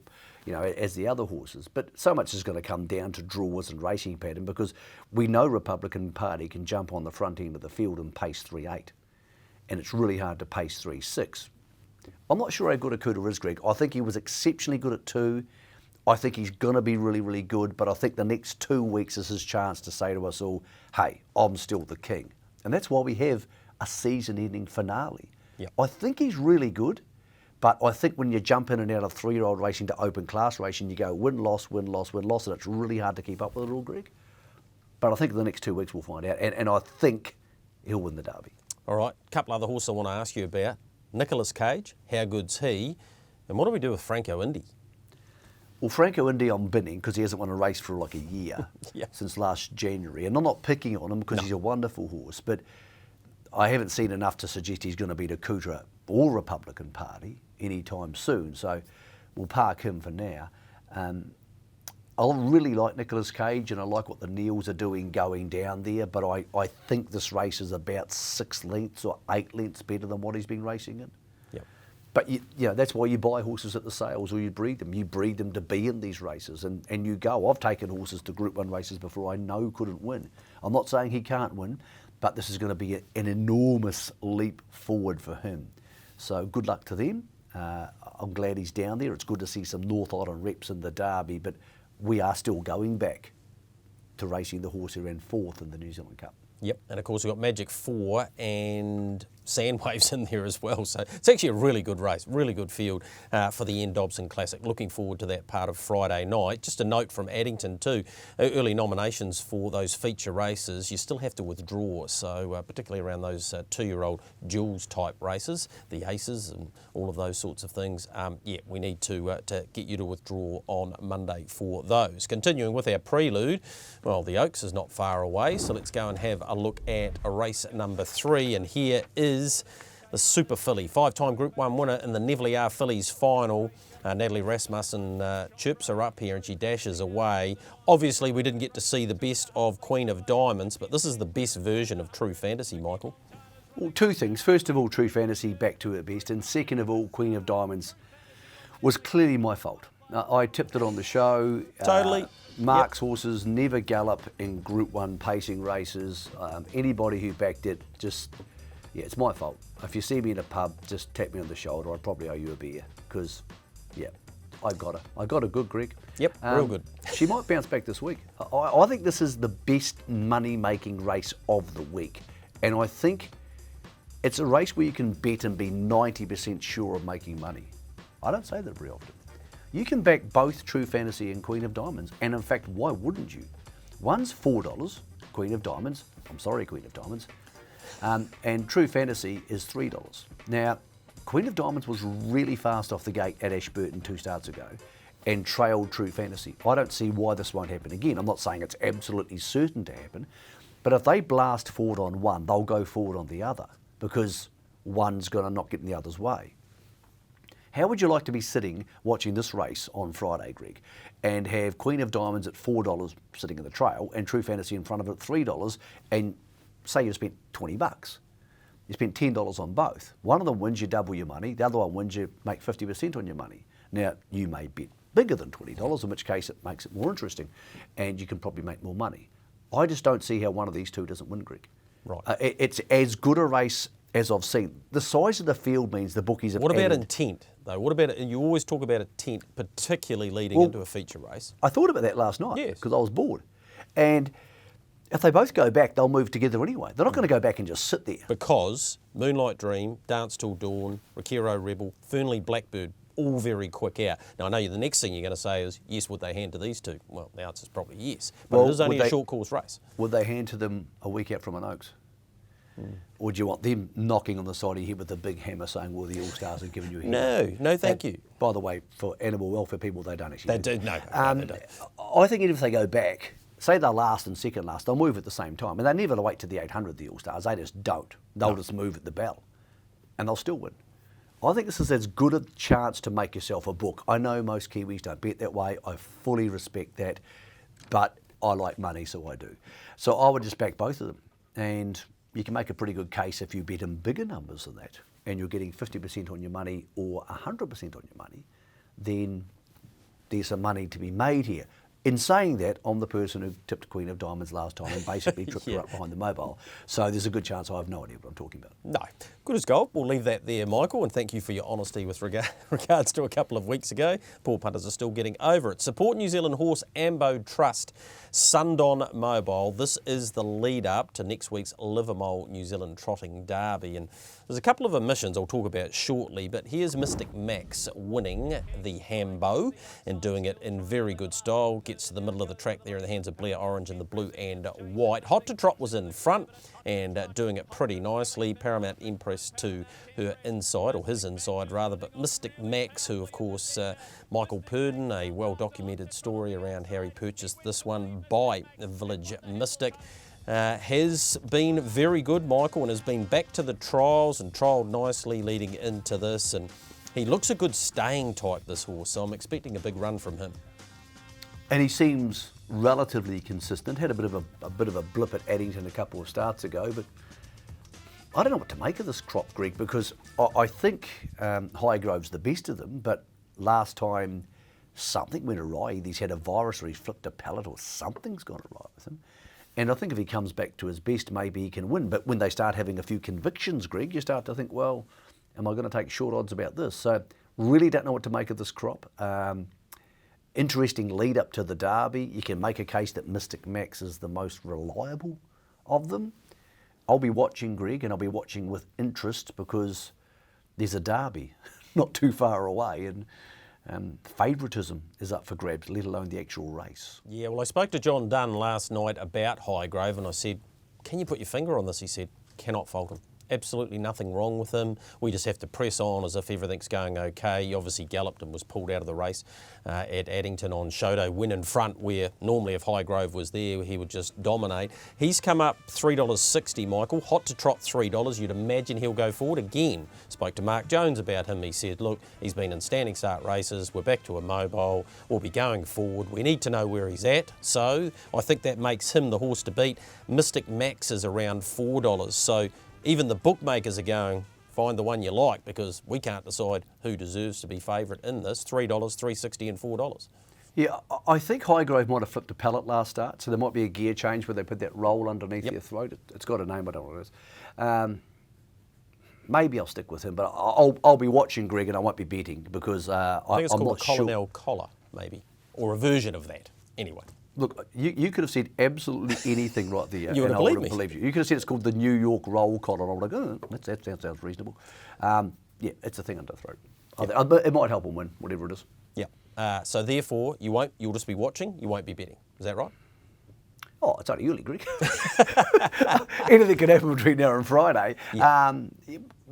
B: as the other horses. But so much is going to come down to draws and racing pattern, because we know Republican Party can jump on the front end of the field and pace 3.8, and it's really hard to pace 3.6. I'm not sure how good Akuta is, Greg. I think he was exceptionally good at 2. I think he's going to be really, really good, but I think the next 2 weeks is his chance to say to us all, hey, I'm still the king. And that's why we have a season-ending finale.
A: Yep.
B: I think he's really good, but I think when you jump in and out of 3-year-old racing to open class racing, you go win, loss, win, loss, win, loss, and it's really hard to keep up with it all, Greg. But I think in the next 2 weeks we'll find out, and I think he'll win the Derby.
A: All right, a couple other horses I want to ask you about. Nicolas Cage, how good's he? And what do we do with Franco Indy?
B: Well, Franco Indy I'm binning because he hasn't won a race for like a year since last January. And I'm not picking on him because he's a wonderful horse, but I haven't seen enough to suggest he's going to beat a Kutra or Republican Party anytime soon. So we'll park him for now. I really like Nicolas Cage and I like what the Neils are doing going down there, but I think this race is about 6 lengths or 8 lengths better than what he's been racing in. But that's why you buy horses at the sales or you breed them. You breed them to be in these races and you go. I've taken horses to Group 1 races before I know couldn't win. I'm not saying he can't win, but this is going to be an enormous leap forward for him. So good luck to them. I'm glad he's down there. It's good to see some North Island reps in the Derby, but we are still going back to racing the horse who ran 4th in the New Zealand Cup.
A: Yep, and of course we've got Magic 4 and Sandwaves in there as well. So it's actually a really good race, really good field for the Dobson Classic. Looking forward to that part of Friday night. Just a note from Addington too, early nominations for those feature races, you still have to withdraw. So particularly around those 2-year-old duels type races, the Aces and all of those sorts of things. We need to get you to withdraw on Monday for those. Continuing with our prelude, well, the Oaks is not far away, so let's go and have a look at race number 3, and here is the Super Filly, 5-time Group 1 winner in the Neville Fillies final. Natalie Rasmussen chirps her up here and she dashes away. Obviously we didn't get to see the best of Queen of Diamonds, but this is the best version of True Fantasy, Michael.
B: Well, 2 things. First of all, True Fantasy back to her best, and second of all, Queen of Diamonds was clearly my fault. I tipped it on the show.
A: Totally.
B: Mark's horses never gallop in Group 1 pacing races. Anybody who backed it, it's my fault. If you see me in a pub, just tap me on the shoulder. I'd probably owe you a beer because, I got her. I got her good, Greg.
A: Yep, real good.
B: She might bounce back this week. I think this is the best money-making race of the week. And I think it's a race where you can bet and be 90% sure of making money. I don't say that very often. You can back both True Fantasy and Queen of Diamonds, and in fact, why wouldn't you? One's $4, Queen of Diamonds, Queen of Diamonds, and True Fantasy is $3. Now, Queen of Diamonds was really fast off the gate at Ashburton 2 starts ago and trailed True Fantasy. I don't see why this won't happen again. I'm not saying it's absolutely certain to happen, but if they blast forward on one, they'll go forward on the other because one's going to not get in the other's way. How would you like to be sitting watching this race on Friday, Greg, and have Queen of Diamonds at $4 sitting in the trail and True Fantasy in front of it at $3, and say you spent $20. You spent $10 on both. One of them wins, you double your money. The other one wins, you make 50% on your money. Now, you may bet bigger than $20, in which case it makes it more interesting, and you can probably make more money. I just don't see how one of these two doesn't win, Greg.
A: Right.
B: It's as good a race as I've seen. The size of the field means the bookies have
A: What about
B: added.
A: intent, though? What about, you always talk about intent, particularly leading into a feature race.
B: I thought about that last night
A: Yes.
B: because I was bored. And if they both go back, they'll move together anyway. They're not going to go back and just sit there.
A: Because Moonlight Dream, Dance Till Dawn, Rakiro Rebel, Fernley Blackbird, all very quick out. Now, I know the next thing you're going to say is, yes, would they hand to these two? Well, the answer is probably yes. But it is only a short course race.
B: Would they hand to them a week out from an Oaks? Or do you want them knocking on the side of your head with a big hammer saying, well, the All-Stars have given you a hand?
A: No, thank you.
B: By the way, for animal welfare people, they don't actually
A: They do, no, they don't.
B: I think even if they go back, say they're last and second last, they'll move at the same time. And they never wait to the 800, the All-Stars. They just don't. They'll just move at the bell. And they'll still win. I think this is as good a chance to make yourself a book. I know most Kiwis don't bet that way. I fully respect that. But I like money, so I do. So I would just back both of them. And you can make a pretty good case if you bet in bigger numbers than that and you're getting 50% on your money or 100% on your money, then there's some money to be made here. In saying that, I'm the person who tipped Queen of Diamonds last time and basically tripped her up behind the mobile. So there's a good chance I have no idea what I'm talking about.
A: No. Good as gold. We'll leave that there, Michael, and thank you for your honesty with regards to a couple of weeks ago. Poor punters are still getting over it. Support New Zealand Horse Ambo Trust, Sundon Mobile. This is the lead up to next week's Livermore New Zealand Trotting Derby. And there's a couple of omissions I'll talk about shortly, but here's Mystic Max winning the Hambo and doing it in very good style. gets to the middle of the track there in the hands of Blair Orange in the blue and white. Hot to Trot was in front and doing it pretty nicely. Paramount Empress to her inside, or his inside rather, but Mystic Max, who of course Michael Purdon, a well-documented story around how he purchased this one by Village Mystic, has been very good, Michael, and has been back to the trials and trialled nicely leading into this, and he looks a good staying type, this horse, so I'm expecting a big run from him.
B: And he seems relatively consistent. Had a bit of a blip at Addington a couple of starts ago, but I don't know what to make of this crop, Greg, because I think Highgrove's the best of them, but last time something went awry. Either he's had a virus or he's flipped a pallet or something's gone awry with him. And I think if he comes back to his best, maybe he can win. But when they start having a few convictions, Greg, you start to think, well, am I going to take short odds about this? So really don't know what to make of this crop. Interesting lead up to the Derby. You can make a case that Mystic Max is the most reliable of them. I'll be watching, Greg, and I'll be watching with interest because there's a Derby not too far away, and favouritism is up for grabs, let alone the actual race.
A: Yeah, well, I spoke to John Dunn last night about Highgrove and I said, can you put your finger on this? He said, cannot fault him. Absolutely nothing wrong with him. We just have to press on as if everything's going okay. He obviously galloped and was pulled out of the race at Addington on show day, win in front, where normally if Highgrove was there, he would just dominate. He's come up $3.60, Michael. Hot to Trot $3. You'd imagine he'll go forward again. Spoke to Mark Jones about him. He said, look, he's been in standing start races. We're back to a mobile. We'll be going forward. We need to know where he's at. So I think that makes him the horse to beat. Mystic Max is around $4. So even the bookmakers are going, find the one you like, because we can't decide who deserves to be favourite in this. $3, $3.60 and $4.
B: Yeah, I think Highgrove might have flipped a pallet last start, so there might be a gear change where they put that roll underneath your throat. It's got a name, I don't know what it is. Maybe I'll stick with him, but I'll be watching, Greg, and I won't be betting because
A: I think it's
B: I'm
A: called
B: not
A: a
B: sure.
A: colonel collar, maybe, or a version of that. Anyway.
B: Look, you could have said absolutely anything right there.
A: You would have
B: I
A: believed
B: would have
A: me.
B: believed you. You could have said it's called the New York roll collar. I'm like, oh, that sounds reasonable. Yeah, it's a thing under the throat.
A: Yep.
B: It might help him win, whatever it is.
A: Yeah. So therefore, you'll just be watching. You won't be betting. Is that right?
B: Oh, it's only early, Greg. Anything can happen between now and Friday.
A: Yeah.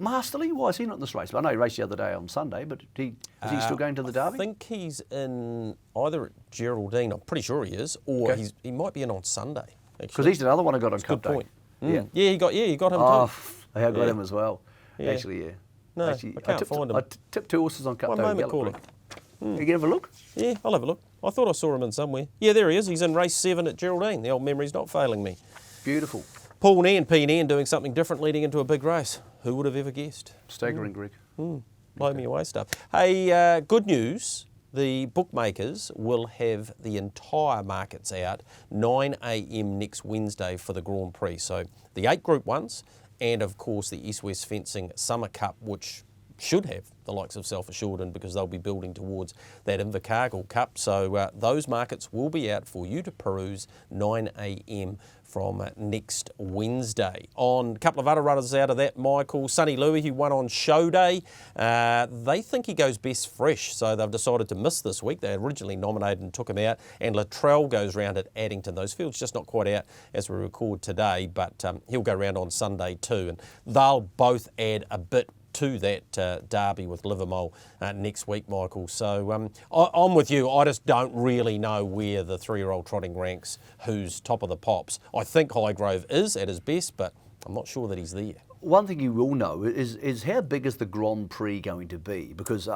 B: Masterly, why is he not in this race? I know he raced the other day on Sunday, but is he still going to the Derby?
A: I think he's in either at Geraldine, I'm pretty sure he is, or
B: Okay.
A: he might be in on Sunday.
B: Because he's another one I got on Cup
A: Good
B: Day.
A: point.
B: Yeah.
A: Yeah, you got him
B: Oh,
A: too.
B: I got him as well.
A: Yeah.
B: Actually, yeah.
A: No,
B: Actually,
A: I can't find him.
B: I tipped 2 horses on Cup
A: One
B: Day.
A: moment,
B: Gallop,
A: caller.
B: Greg. You can have a look.
A: Yeah, I'll have a look. I thought I saw him in somewhere. Yeah, there he is. He's in race 7 at Geraldine. The old memory's not failing me.
B: Beautiful.
A: Paul Nan, P. Nan, doing something different leading into a big race. Who would have ever guessed?
B: Staggering, Greg.
A: Blow me away stuff. Hey, good news. The bookmakers will have the entire markets out 9 a.m. next Wednesday for the Grand Prix. So the 8 Group 1s and, of course, the East West Fencing Summer Cup, which should have the likes of Self-Assured in because they'll be building towards that Invercargill Cup. So those markets will be out for you to peruse 9 a.m. from next Wednesday. On a couple of other runners out of that, Michael, Sonny Louis, who won on show day, they think he goes best fresh, so they've decided to miss this week. They originally nominated and took him out, and Latrell goes round at Addington. Those fields just not quite out as we record today, but he'll go round on Sunday too, and they'll both add a bit to that derby with Livermore next week, Michael. So I'm with you. I just don't really know where the 3-year-old trotting ranks, who's top of the pops. I think Highgrove is at his best, but I'm not sure that he's there.
B: One thing you will know is how big is the Grand Prix going to be? Because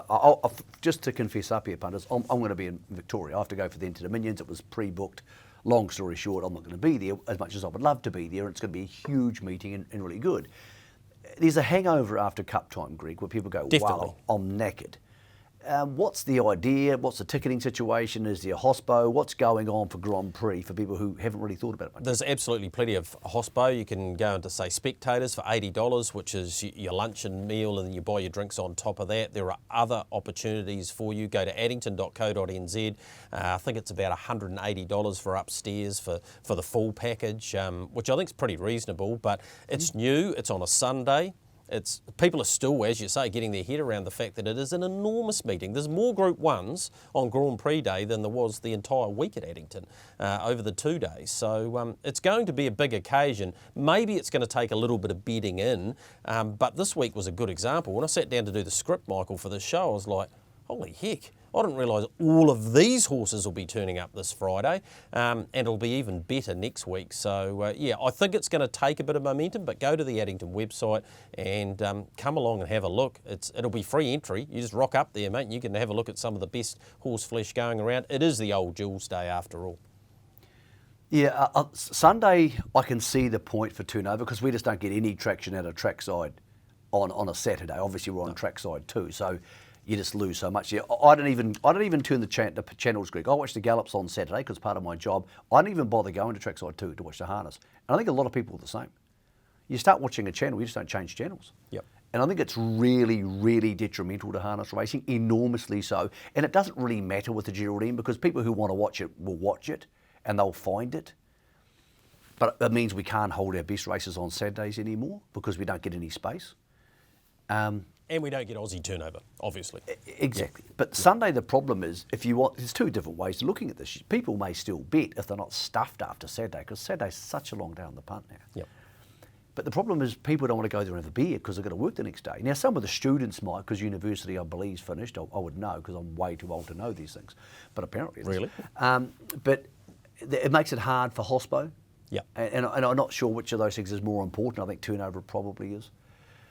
B: just to confess up here, punters, I'm going to be in Victoria. I have to go for the Inter-Dominions. It was pre-booked. Long story short, I'm not going to be there as much as I would love to be there. It's going to be a huge meeting and really good. There's a hangover after Cup time, Greg, where people go,
A: Definitely.
B: wow, I'm knackered. What's the idea? What's the ticketing situation? Is there a hospo? What's going on for Grand Prix for people who haven't really thought about it much?
A: There's absolutely plenty of hospo. You can go into, say, spectators for $80, which is your lunch and meal, and you buy your drinks on top of that. There are other opportunities for you. Go to addington.co.nz. I think it's about $180 for upstairs for the full package, which I think is pretty reasonable, but it's new. It's on a Sunday. people are still, as you say, getting their head around the fact that it is an enormous meeting. There's more Group 1s on Grand Prix Day than there was the entire week at Addington over the 2 days. So it's going to be a big occasion. Maybe it's going to take a little bit of bedding in, but this week was a good example. When I sat down to do the script, Michael, for this show, I was like, holy heck. I didn't realise all of these horses will be turning up this Friday, and it'll be even better next week. So, yeah, I think it's going to take a bit of momentum, but go to the Addington website and come along and have a look. It'll be free entry. You just rock up there, mate, and you can have a look at some of the best horse flesh going around. It is the old Jules Day after all.
B: Yeah, Sunday I can see the point for turnover because we just don't get any traction out of trackside on a Saturday. Obviously, we're on trackside too, so you just lose so much. Yeah, I don't even turn the channels, Greg. I watch the gallops on Saturday because part of my job. I don't even bother going to trackside too to watch the harness. And I think a lot of people are the same. You start watching a channel, you just don't change channels.
A: Yep.
B: And I think it's really, really detrimental to harness racing, enormously so. And it doesn't really matter with the Geraldine because people who want to watch it will watch it and they'll find it. But it means we can't hold our best races on Saturdays anymore because we don't get any space.
A: And we don't get Aussie turnover, obviously.
B: Exactly. Yeah. But Sunday, the problem is, if you want, there's two different ways of looking at this. People may still bet if they're not stuffed after Saturday, because Saturday's such a long day on the punt now.
A: Yep.
B: But the problem is people don't want to go there and have a beer because they've got to work the next day. Now, some of the students might, because university, I believe, is finished. I would know because I'm way too old to know these things. But apparently it is.
A: Really?
B: But it makes it hard for hospo.
A: Yeah.
B: And I'm not sure which of those things is more important. I think turnover probably is.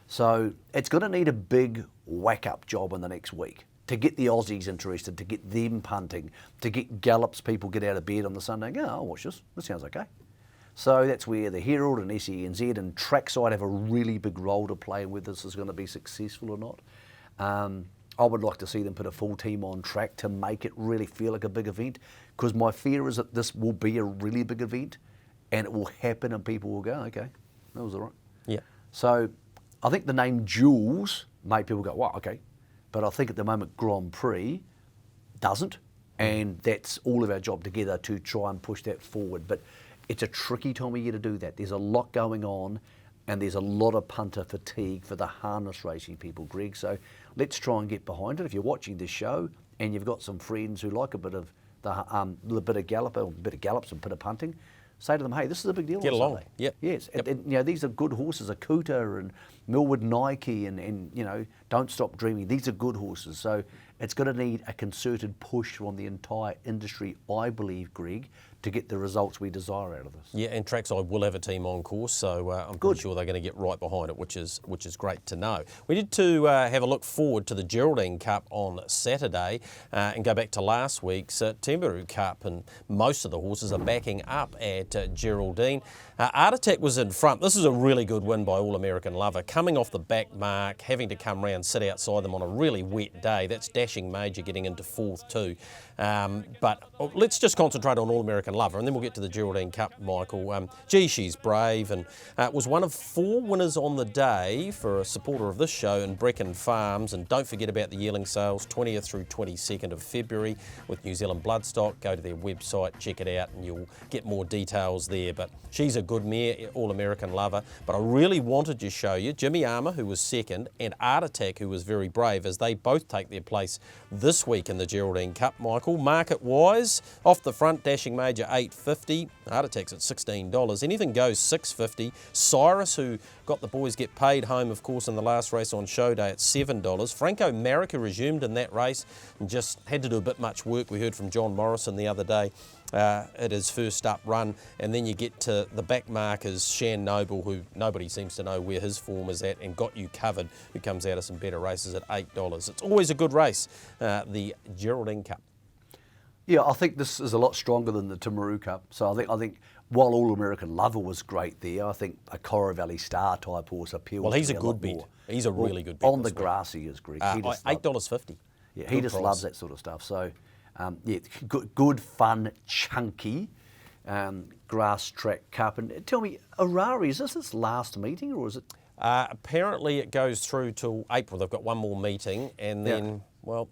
B: So it's going to need a big whack-up job in the next week to get the Aussies interested, to get them punting, to get gallops people get out of bed on the Sunday and go, oh, I'll watch this. This sounds okay. So that's where the Herald and SENZ and Trackside have a really big role to play whether this is going to be successful or not. I would like to see them put a full team on track to make it really feel like a big event because my fear is that this will be a really big event and it will happen and people will go, okay, that was all right.
A: Yeah.
B: So I think the name Jules made people go, wow, okay. But I think at the moment Grand Prix doesn't, and that's all of our job together to try and push that forward. But it's a tricky time of year to do that. There's a lot going on, and there's a lot of punter fatigue for the harness racing people, Greg. So let's try and get behind it. If you're watching this show and you've got some friends who like a bit of gallops and a bit of punting, say to them, hey, this is a big deal.
A: Get along. Yep.
B: Yes.
A: Yep.
B: And, you know, these are good horses, Akuta and Millwood Nike and you know, Don't Stop Dreaming. These are good horses. So it's going to need a concerted push from the entire industry, I believe, Greg, to get the results we desire out of this.
A: Yeah, and Trackside will have a team on course, so I'm pretty sure they're going to get right behind it, which is great to know. We need to have a look forward to the Geraldine Cup on Saturday and go back to last week's Timburu Cup, and most of the horses are backing up at Geraldine. Art Attack was in front. This is a really good win by All American Lover, coming off the back mark, having to come round, sit outside them on a really wet day. That's Dashing Major getting into fourth too. But let's just concentrate on All American Lover, and then we'll get to the Geraldine Cup, Michael. Gee, she's brave, and was one of 4 winners on the day for a supporter of this show in Brecon Farms. And don't forget about the yearling sales, 20th through 22nd of February with New Zealand Bloodstock. Go to their website, check it out, and you'll get more details there. But she's a good mare, All American Lover. But I really wanted to show you Jimmy Armour, who was second, and Art Attack, who was very brave, as they both take their place this week in the Geraldine Cup, Michael. Market-wise, off the front, Dashing Major $8.50, Art Attack's at $16. Anything goes $6.50. Cyrus, who got the boys get paid home, of course, in the last race on show day at $7. Franco Marica resumed in that race and just had to do a bit much work. We heard from John Morrison the other day at his first up run, and then you get to the back markers, Shan Noble, who nobody seems to know where his form is at, and Got You Covered, who comes out of some better races at $8. It's always a good race, the Geraldine Cup.
B: Yeah, I think this is a lot stronger than the Timburu Cup. So I think while All American Lover was great there, I think a Cora Valley Star type horse appeals.
A: Well, he's
B: to
A: a
B: me
A: good
B: lot
A: bet.
B: more.
A: He's a really good bet.
B: On the grass, he is, Greg.
A: $8.50.
B: Yeah, he just loves that sort of stuff. So, yeah, good, fun, chunky grass track cup. And tell me, Arari, is this its last meeting or is it?
A: Apparently, it goes through till April. They've got one more meeting, and then, well,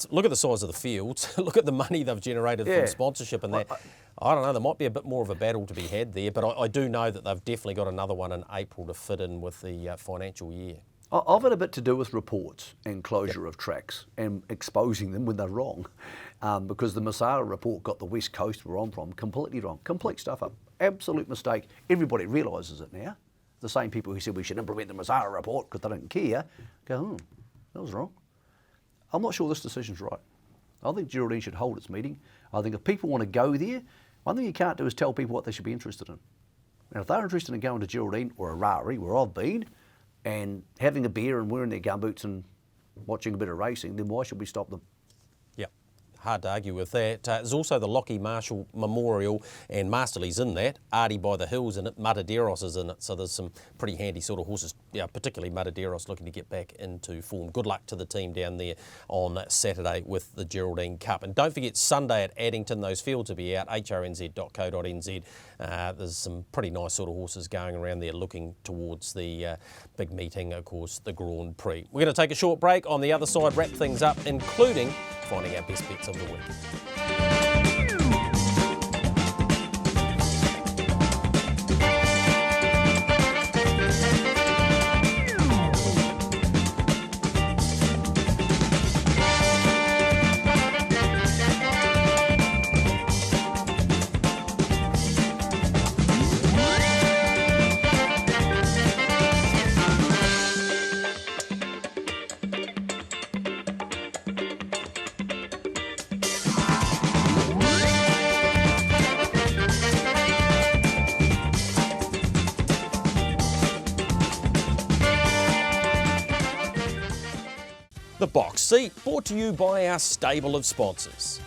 A: look at the size of the fields, look at the money they've generated from sponsorship and that. I don't know, there might be a bit more of a battle to be had there, but I do know that they've definitely got another one in April to fit in with the financial year.
B: I've had a bit to do with reports and closure of tracks and exposing them when they're wrong, because the Masara report got the West Coast where I'm from completely wrong, complete stuff up, absolute mistake. Everybody realises it now. The same people who said we should implement the Masara report because they don't care, go, that was wrong. I'm not sure this decision's right. I think Geraldine should hold its meeting. I think if people want to go there, one thing you can't do is tell people what they should be interested in. And if they're interested in going to Geraldine or Rari, where I've been, and having a beer and wearing their gumboots and watching a bit of racing, then why should we stop them?
A: Yep, hard to argue with that. There's also the Lockie Marshall Memorial, and Masterley's in that. Artie by the Hills in it, Mataderos is in it, so there's some pretty handy sort of horses, particularly Mataderos looking to get back into form. Good luck to the team down there on Saturday with the Geraldine Cup. And don't forget Sunday at Addington, those fields will be out, hrnz.co.nz. There's some pretty nice sort of horses going around there looking towards the big meeting, of course, the Grand Prix. We're going to take a short break. On the other side, wrap things up, including finding our best bets of the week. The Box Seat, brought to you by our stable of sponsors.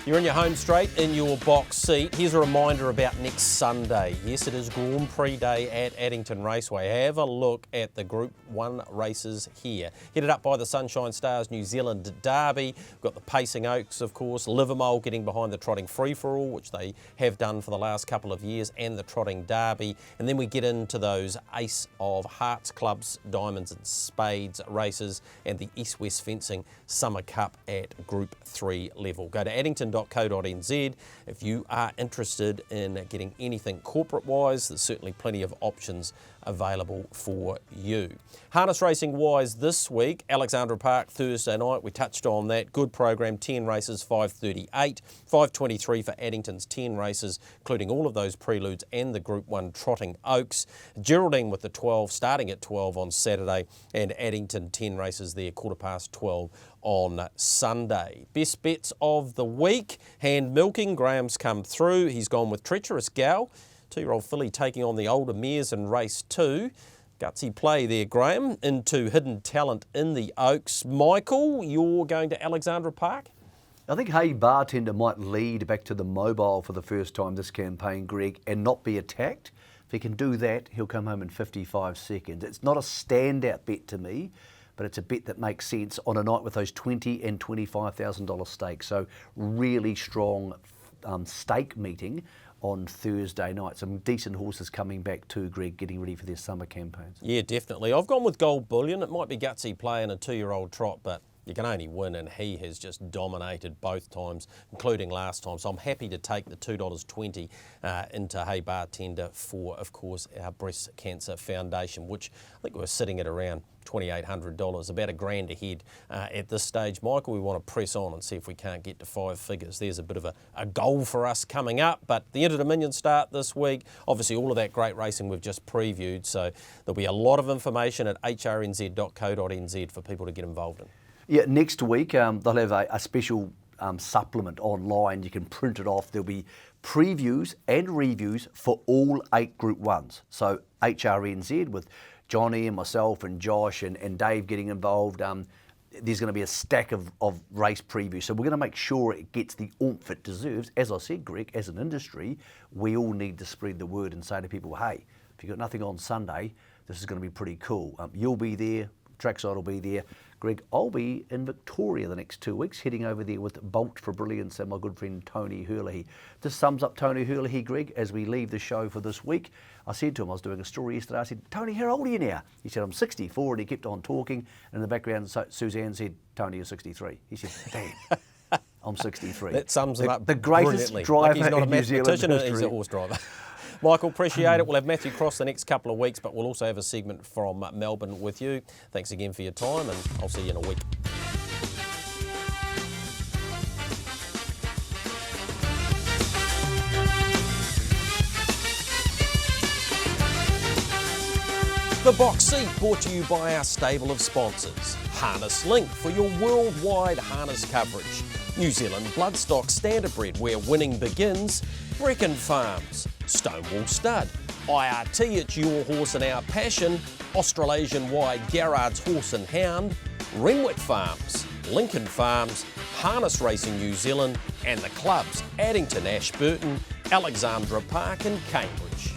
A: You're in your home straight, in your box seat. Here's a reminder about next Sunday. Yes, it is Grand Prix Day at Addington Raceway. Have a look at the Group 1 races here. Headed up by the Sunshine Stars New Zealand Derby. We've got the Pacing Oaks, of course. Livermore getting behind the Trotting Free-for-All, which they have done for the last couple of years, and the Trotting Derby. And then we get into those Ace of Hearts clubs, Diamonds and Spades races, and the East-West Fencing Summer Cup at Group 3 level. Go to addington.co.nz if you are interested in getting anything corporate-wise. There's certainly plenty of options available for you. Harness racing wise this week, Alexandra Park Thursday night, we touched on that. Good program, 10 races, 5:38, 5:23 for Addington's 10 races, including all of those preludes and the Group 1 Trotting Oaks. Geraldine with the 12, starting at 12 on Saturday, and Addington 10 races there, 12:15 on Sunday. Best bets of the week, hand milking, Graham's come through. He's gone with Treacherous Gal. 2-year-old filly taking on the older mares in race 2. Gutsy play there, Graham, into Hidden Talent in the Oaks. Michael, you're going to Alexandra Park?
B: I think Hey Bartender might lead back to the mobile for the first time this campaign, Greg, and not be attacked. If he can do that, he'll come home in 55 seconds. It's not a standout bet to me, but it's a bet that makes sense on a night with those $20,000 and $25,000 stakes. So really strong stake meeting on Thursday night. Some decent horses coming back too, Greg, getting ready for their summer campaigns.
A: Yeah, definitely. I've gone with Gold Bullion. It might be gutsy play in a 2-year-old trot, but you can only win, and he has just dominated both times, including last time. So I'm happy to take the $2.20 into Hey Bartender for, of course, our Breast Cancer Foundation, which I think we're sitting at around $2,800, about $1,000 ahead at this stage. Michael, we want to press on and see if we can't get to 5 figures. There's a bit of a goal for us coming up, but the Inter-Dominion start this week. Obviously, all of that great racing we've just previewed, so there'll be a lot of information at hrnz.co.nz for people to get involved in.
B: Yeah, next week they'll have a special supplement online. You can print it off. There'll be previews and reviews for all 8 Group 1s. So HRNZ with Johnny and myself and Josh and Dave getting involved. There's going to be a stack of race previews. So we're going to make sure it gets the oomph it deserves. As I said, Greg, as an industry, we all need to spread the word and say to people, hey, if you've got nothing on Sunday, this is going to be pretty cool. You'll be there. trackside will be there. Greg, I'll be in Victoria the next 2 weeks, heading over there with Bolt for Brilliance and my good friend Tony Hurley. This sums up Tony Hurley, Greg, as we leave the show for this week. I said to him, I was doing a story yesterday, I said, Tony, how old are you now? He said, I'm 64, and he kept on talking. And in the background, Suzanne said, Tony, you're 63. He said, damn. I'm 63.
A: That sums him up
B: the greatest
A: brilliantly.
B: driver
A: He's not a
B: in New Zealand
A: mathematician,
B: history.
A: he's a horse driver. Michael, appreciate it. We'll have Matthew Cross the next couple of weeks, but we'll also have a segment from Melbourne with you. Thanks again for your time, and I'll see you in a week. The Box Seat brought to you by our stable of sponsors. Harness Link for your worldwide harness coverage. New Zealand Bloodstock Standardbred, where winning begins. Brecon Farms. Stonewall Stud. IRT, it's your horse and our passion. Australasian-wide Garrards Horse and Hound. Renwick Farms. Lincoln Farms. Harness Racing New Zealand. And the clubs Addington, Ashburton, Alexandra Park and Cambridge.